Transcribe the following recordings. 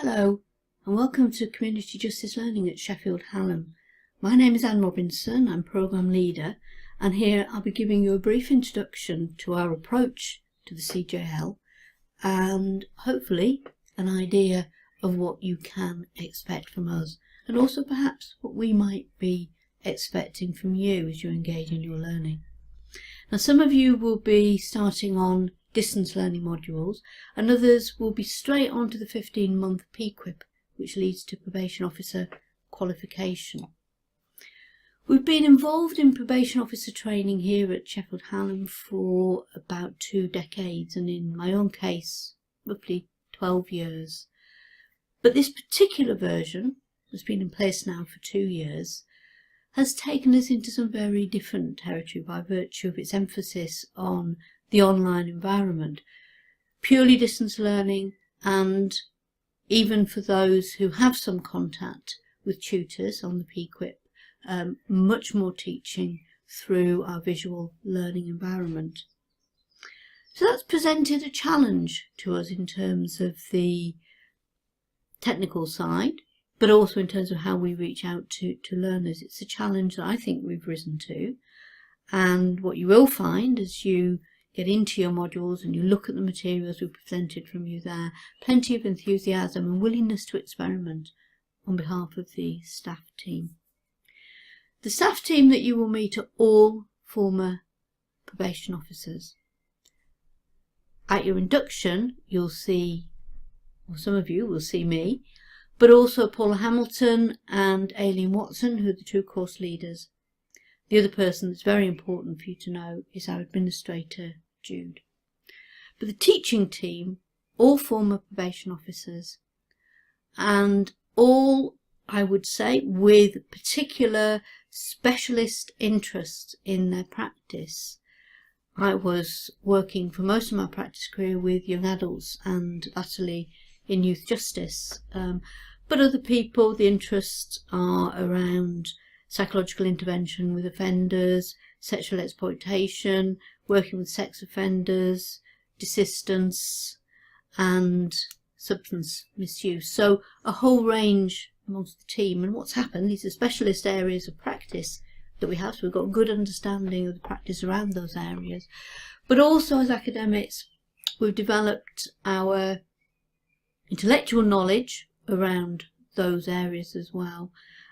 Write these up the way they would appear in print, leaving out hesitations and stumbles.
Hello and welcome to Community Justice Learning at Sheffield Hallam. My name is Anne Robinson, I'm Programme Leader, and here I'll be giving you a brief introduction to our approach to the CJL and hopefully an idea of what you can expect from us, and also perhaps what we might be expecting from you as you engage in your learning. Now, some of you will be starting on distance learning modules, and others will be straight on to the 15-month PQiP, which leads to probation officer qualification. We've been involved in probation officer training here at Sheffield Hallam for about 2 decades, and in my own case, roughly 12 years. But this particular version, that's been in place now for 2 years, has taken us into some very different territory by virtue of its emphasis on the online environment, purely distance learning, and even for those who have some contact with tutors on the PQiP, much more teaching through our visual learning environment. So that's presented a challenge to us in terms of the technical side, but also in terms of how we reach out to learners. It's a challenge that I think we've risen to, and what you will find as you get into your modules and you look at the materials we presented from you there, plenty of enthusiasm and willingness to experiment on behalf of the staff team. The staff team that you will meet are all former probation officers. At your induction you'll see, or some of you will see me, but also Paula Hamilton and Aileen Watson, who are the 2 course leaders. The other person that's very important for you to know is our administrator, Jude. But the teaching team, all former probation officers, and all, I would say, with particular specialist interests in their practice. I was working for most of my practice career with young adults and latterly in youth justice. But other people, the interests are around psychological intervention with offenders, sexual exploitation, working with sex offenders, desistance and substance misuse. So a whole range amongst the team. And what's happened, these are specialist areas of practice that we have, so we've got a good understanding of the practice around those areas. But also as academics, we've developed our intellectual knowledge around those areas as well,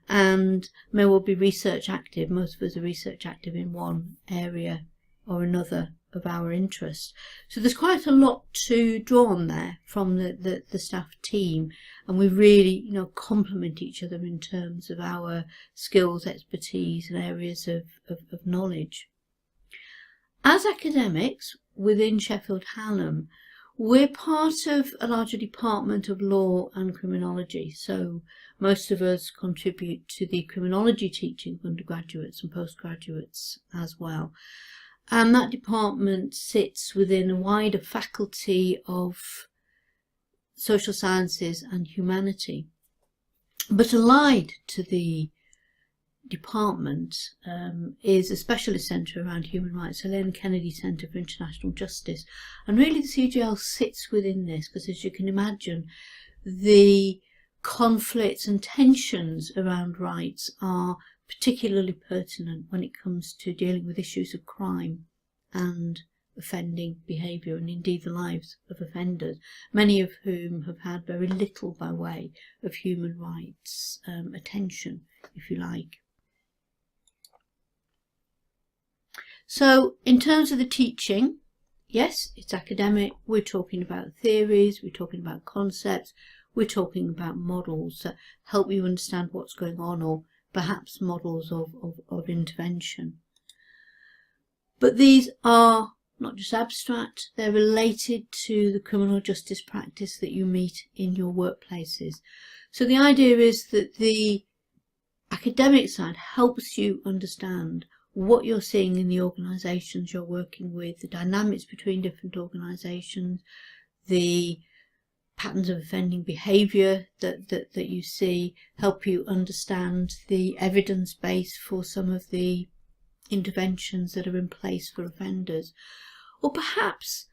and may well be research active. Most of us are research active in one area or another of our interest. So there's quite a lot to draw on there from the staff team, and we really complement each other in terms of our skills, expertise and areas of knowledge. As academics within Sheffield Hallam, we're part of a larger department of law and criminology, so most of us contribute to the criminology teaching of undergraduates and postgraduates as well. And that department sits within a wider faculty of social sciences and humanity. But allied to the department is a specialist centre around human rights, Helena Kennedy Centre for International Justice, and really the CJL sits within this because, as you can imagine, the conflicts and tensions around rights are particularly pertinent when it comes to dealing with issues of crime and offending behaviour, and indeed the lives of offenders, many of whom have had very little by way of human rights attention, if you like. So in terms of the teaching, yes, it's academic. We're talking about theories, we're talking about concepts, we're talking about models that help you understand what's going on, or perhaps models of intervention. But these are not just abstract, they're related to the criminal justice practice that you meet in your workplaces. So the idea is that the academic side helps you understand what you're seeing in the organisations you're working with, the dynamics between different organisations, the patterns of offending behaviour that you see, help you understand the evidence base for some of the interventions that are in place for offenders. Or perhaps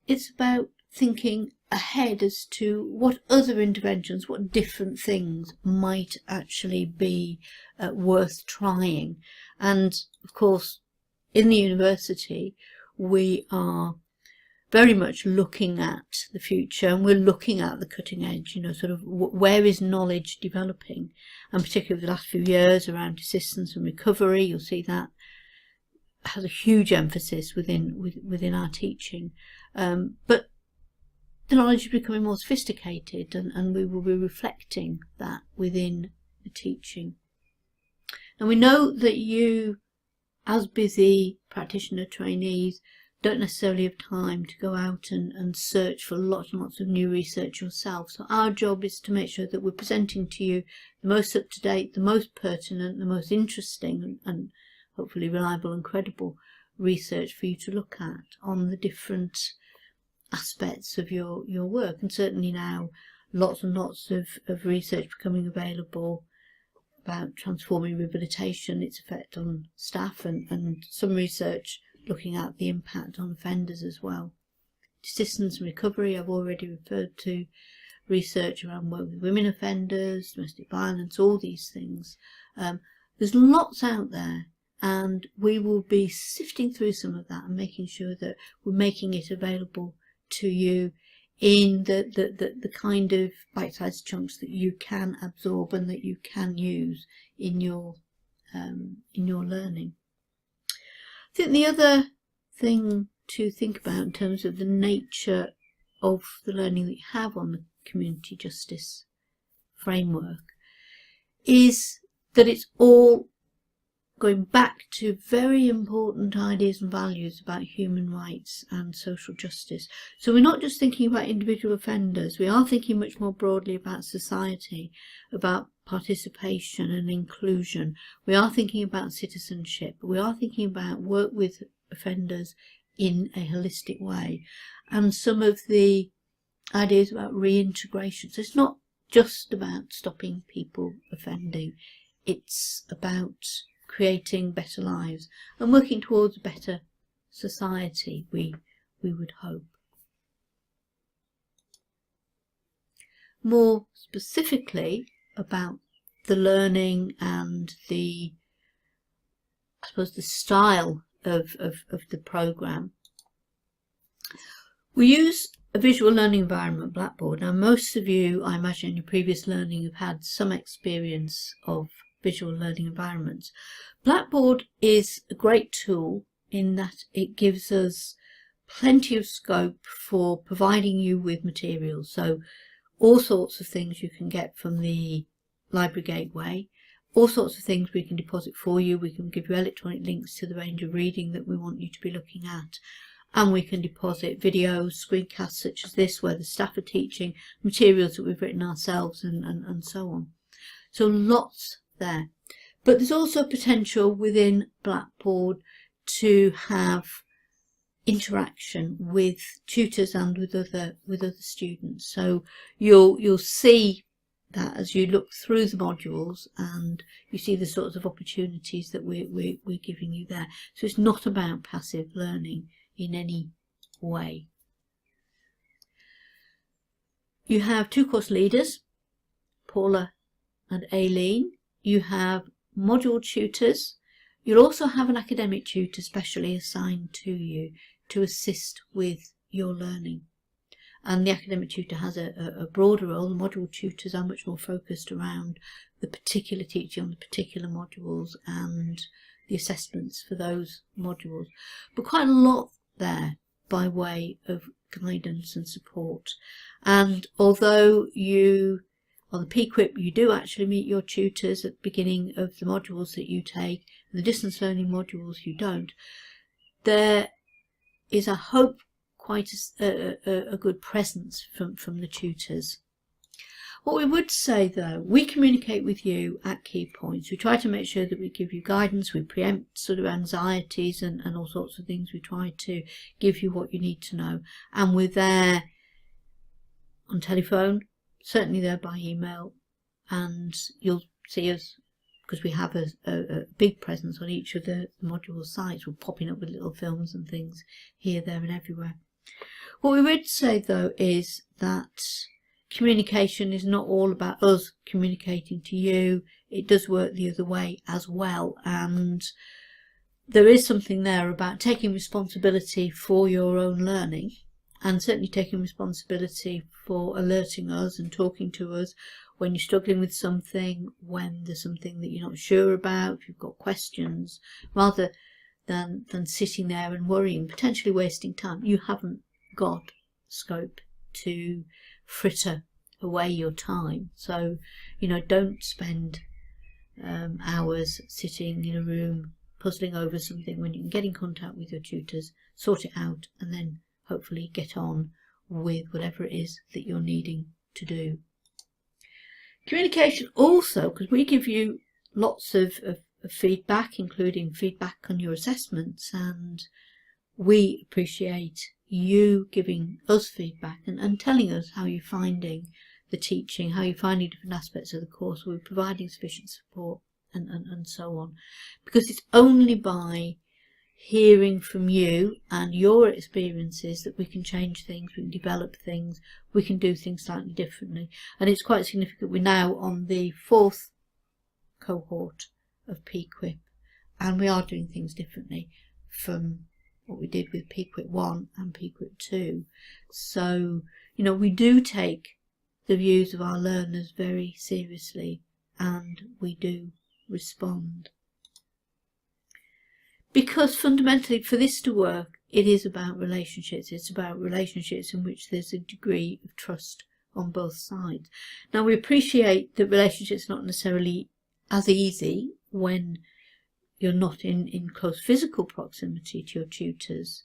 it's about thinking ahead as to what other interventions, what different things might actually be worth trying. And of course, in the university, we are very much looking at the future, and we're looking at the cutting edge, sort of where is knowledge developing, and particularly the last few years around assistance and recovery. You'll see that has a huge emphasis within our teaching, but the knowledge is becoming more sophisticated, and we will be reflecting that within the teaching. And we know that you, as busy practitioner trainees, don't necessarily have time to go out and search for lots and lots of new research yourself. So our job is to make sure that we're presenting to you the most up-to-date, the most pertinent, the most interesting and hopefully reliable and credible research for you to look at on the different aspects of your work. And certainly now lots and lots of research becoming available about transforming rehabilitation, its effect on staff, and some research looking at the impact on offenders as well. Assistance and recovery, I've already referred to. Research around work with women offenders, domestic violence, all these things. There's lots out there, and we will be sifting through some of that and making sure that we're making it available to you in the kind of bite-sized chunks that you can absorb and that you can use in your learning. I think the other thing to think about in terms of the nature of the learning that you have on the community justice framework is that it's all going back to very important ideas and values about human rights and social justice. So we're not just thinking about individual offenders, we are thinking much more broadly about society, about participation and inclusion. We are thinking about citizenship. We are thinking about work with offenders in a holistic way. And some of the ideas about reintegration. So it's not just about stopping people offending. It's about creating better lives and working towards a better society, we would hope. More specifically about the learning and the style of the programme. We use a visual learning environment, Blackboard. Now most of you, I imagine, in your previous learning have had some experience of visual learning environments. Blackboard is a great tool in that it gives us plenty of scope for providing you with materials. So all sorts of things you can get from the library gateway, all sorts of things we can deposit for you. We can give you electronic links to the range of reading that we want you to be looking at. And we can deposit videos, screencasts such as this, where the staff are teaching, materials that we've written ourselves, and so on. So lots there. But there's also potential within Blackboard to have interaction with tutors and with other students. So you'll see that as you look through the modules, and you see the sorts of opportunities that we're giving you there. So it's not about passive learning in any way. You have two course leaders, Paula and Aileen. You have module tutors. You'll also have an academic tutor specially assigned to you to assist with your learning. And the academic tutor has a broader role. The module tutors are much more focused around the particular teaching on the particular modules and the assessments for those modules. But quite a lot there by way of guidance and support. And although on the PQiP you do actually meet your tutors at the beginning of the modules that you take, and the distance learning modules you don't, there is, I hope, quite a good presence from the tutors. What we would say though, we communicate with you at key points. We try to make sure that we give you guidance, we preempt sort of anxieties and all sorts of things. We try to give you what you need to know, and we're there on telephone, certainly there by email, and you'll see us, because we have a big presence on each of the module sites. We're popping up with little films and things here, there and everywhere. What we would say though is that communication is not all about us communicating to you. It does work the other way as well, and there is something there about taking responsibility for your own learning, and certainly taking responsibility for alerting us and talking to us when you're struggling with something, when there's something that you're not sure about, if you've got questions, rather than sitting there and worrying, potentially wasting time. You haven't got scope to fritter away your time. So, don't spend hours sitting in a room puzzling over something when you can get in contact with your tutors, sort it out, and then hopefully get on with whatever it is that you're needing to do. Communication also, because we give you lots of feedback, including feedback on your assessments, and we appreciate you giving us feedback and telling us how you're finding the teaching, how you're finding different aspects of the course, we're providing sufficient support, and so on. Because it's only by hearing from you and your experiences that we can change things, we can develop things, we can do things slightly differently. And it's quite significant. We're now on the 4th cohort of PQiP, and we are doing things differently from what we did with PQiP 1 and PQiP 2. So, we do take the views of our learners very seriously, and we do respond. Because fundamentally, for this to work, it is about relationships. It's about relationships in which there's a degree of trust on both sides. Now, we appreciate that relationships are not necessarily as easy when you're not in close physical proximity to your tutors.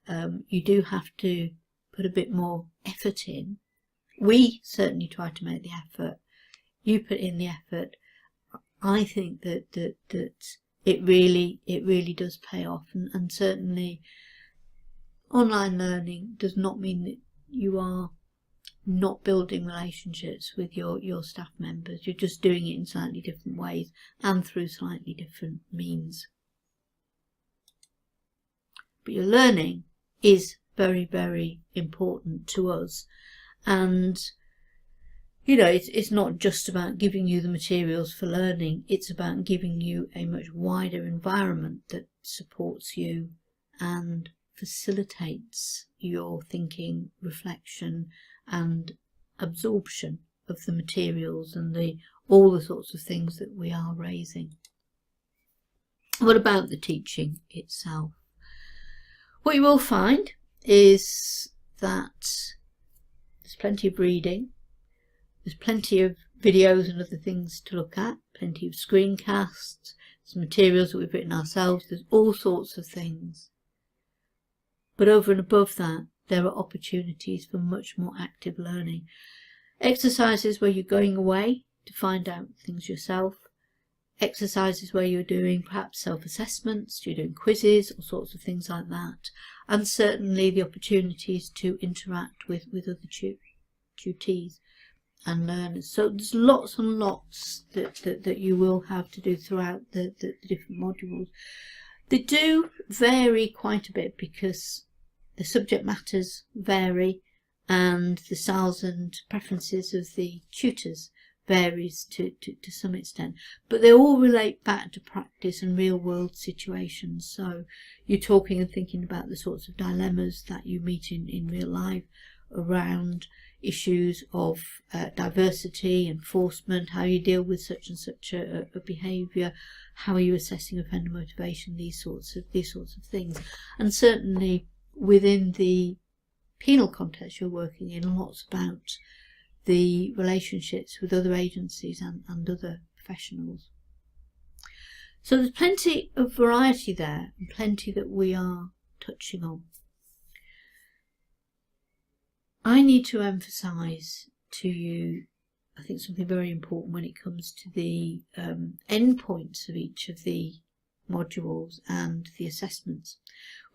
You do have to put a bit more effort in. We certainly try to make the effort. You put in the effort. I think that it really does pay off, and certainly online learning does not mean that you are not building relationships with your staff members. You're just doing it in slightly different ways and through slightly different means. But your learning is very, very important to us, and it's not just about giving you the materials for learning, it's about giving you a much wider environment that supports you and facilitates your thinking, reflection and absorption of the materials and all the sorts of things that we are raising. What about the teaching itself? What you will find is that there's plenty of reading, there's plenty of videos and other things to look at, plenty of screencasts, there's materials that we've written ourselves, there's all sorts of things. But over and above that, there are opportunities for much more active learning. Exercises where you're going away to find out things yourself, exercises where you're doing perhaps self-assessments, you're doing quizzes, all sorts of things like that, and certainly the opportunities to interact with other tutees and learners. So there's lots and lots that you will have to do throughout the different modules. They do vary quite a bit because the subject matters vary and the styles and preferences of the tutors varies to some extent, but they all relate back to practice and real world situations. So you're talking and thinking about the sorts of dilemmas that you meet in real life around issues of diversity, enforcement, how you deal with such and such a behaviour, how are you assessing offender motivation, these sorts of things. And certainly within the penal context you're working in, lots about the relationships with other agencies and other professionals. So there's plenty of variety there and plenty that we are touching on. I need to emphasise to you, I think, something very important when it comes to the endpoints of each of the modules and the assessments.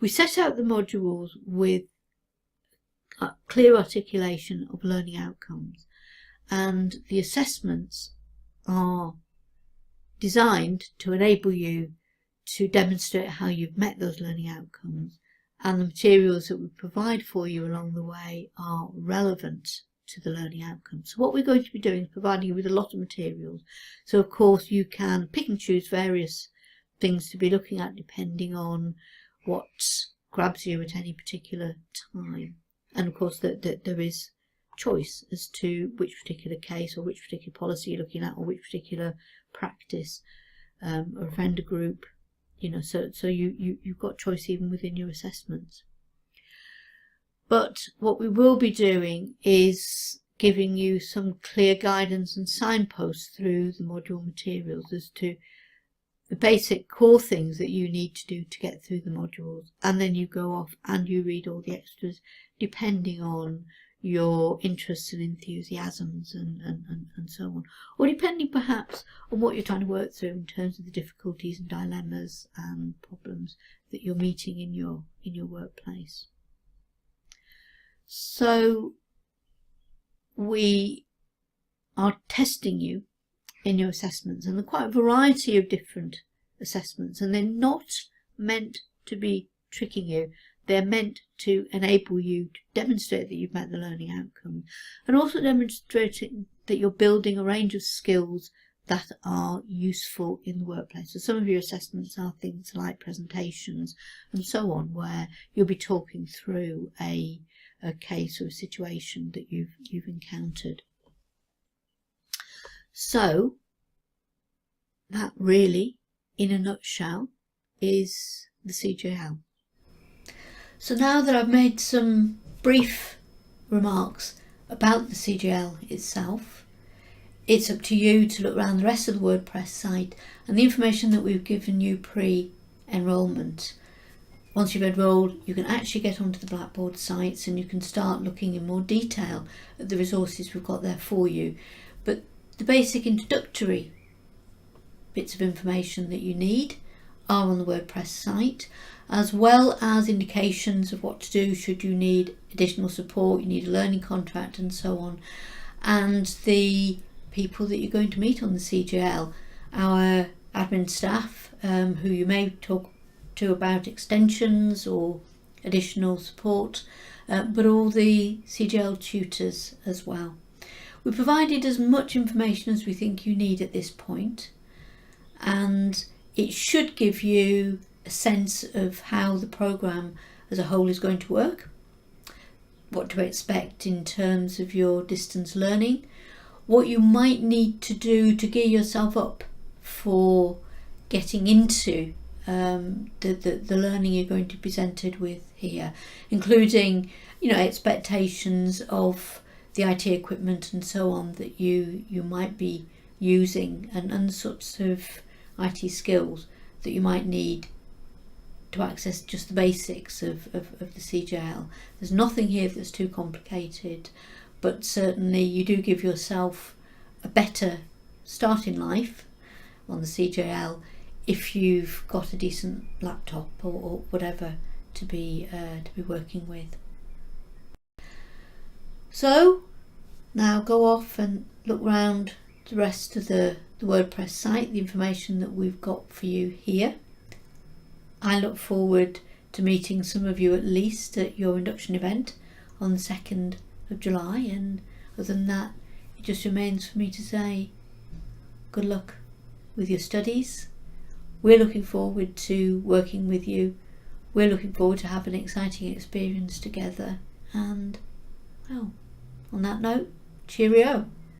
We set out the modules with a clear articulation of learning outcomes, and the assessments are designed to enable you to demonstrate how you've met those learning outcomes and the materials that we provide for you along the way are relevant to the learning outcomes. So what we're going to be doing is providing you with a lot of materials. So of course you can pick and choose various things to be looking at depending on what grabs you at any particular time. And of course there is choice as to which particular case or which particular policy you're looking at, or which particular practice or offender group, so you've got choice even within your assessments. But what we will be doing is giving you some clear guidance and signposts through the module materials as to the basic core things that you need to do to get through the modules, and then you go off and you read all the extras depending on your interests and enthusiasms and so on, or depending perhaps on what you're trying to work through in terms of the difficulties and dilemmas and problems that you're meeting in your workplace. So we are testing you in your assessments, and there are quite a variety of different assessments, and they're not meant to be tricking you. They're meant to enable you to demonstrate that you've met the learning outcome, and also demonstrating that you're building a range of skills that are useful in the workplace. So some of your assessments are things like presentations and so on, where you'll be talking through a case or a situation that you've encountered. So that really, in a nutshell, is the CJL. So now that I've made some brief remarks about the CJL itself, it's up to you to look around the rest of the WordPress site and the information that we've given you pre-enrolment. Once you've enrolled, you can actually get onto the Blackboard sites and you can start looking in more detail at the resources we've got there for you. But the basic introductory bits of information that you need are on the WordPress site, as well as indications of what to do should you need additional support, you need a learning contract and so on, and the people that you're going to meet on the CJL, our admin staff, who you may talk to about extensions or additional support, but all the CJL tutors as well. We provided as much information as we think you need at this point, and it should give you a sense of how the programme as a whole is going to work, what to expect in terms of your distance learning, what you might need to do to gear yourself up for getting into the learning you're going to be presented with here, including expectations of the IT equipment and so on that you might be using, and sorts of IT skills that you might need to access just the basics of the CJL. There's nothing here that's too complicated, but certainly you do give yourself a better start in life on the CJL if you've got a decent laptop or whatever to be working with. So now go off and look round the rest of the WordPress site, the information that we've got for you here. I look forward to meeting some of you at least at your induction event on the 2nd of July, and other than that, it just remains for me to say good luck with your studies. We're looking forward to working with you. We're looking forward to having an exciting experience together, and well, on that note, cheerio.